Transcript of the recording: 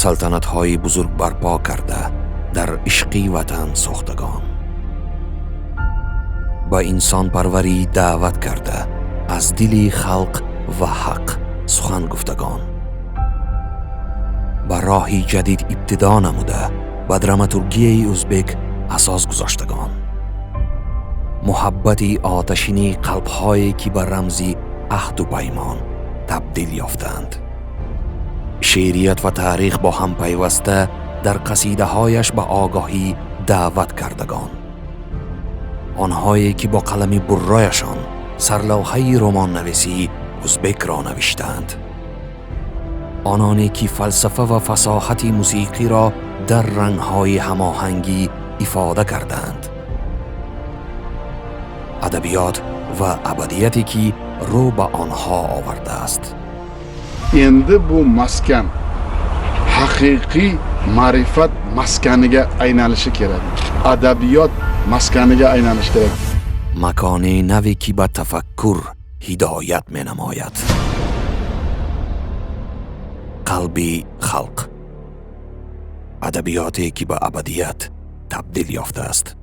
سلطنت‌های بزرگ برپا کرده در عشقی وطن ساختگان. با انسان پروری دعوت کرده از دل خلق و حق سخن گفتگان. با راهی جدید ابتدا نموده با دراماتورگی ازبک اساس گذاشتگان. محبت آتشین قلب‌هایی که به رمزی عهد و پیمان تبدیل یافتند. شعریت و تاریخ با هم پیوسته در قصیده هایش به آگاهی دعوت کردگان. آنهایی که با قلم برایشان سرلوحه رمان نویسی ازبک را نوشتند. آنانی که فلسفه و فصاحت موسیقی را در رنگ‌های هماهنگی ifade کردند. ادبیات و ابدیتی که رو به آنها آورده است. endi bu maskan haqiqiy ma'rifat maskaniga aylanishi kerak. Adabiyot maskaniga aylanishi kerak. مکان نوی که به تفکر هدایت می نماید. قلبی خلق. ادبیاتی که به ابدیت تبدیل یافته است.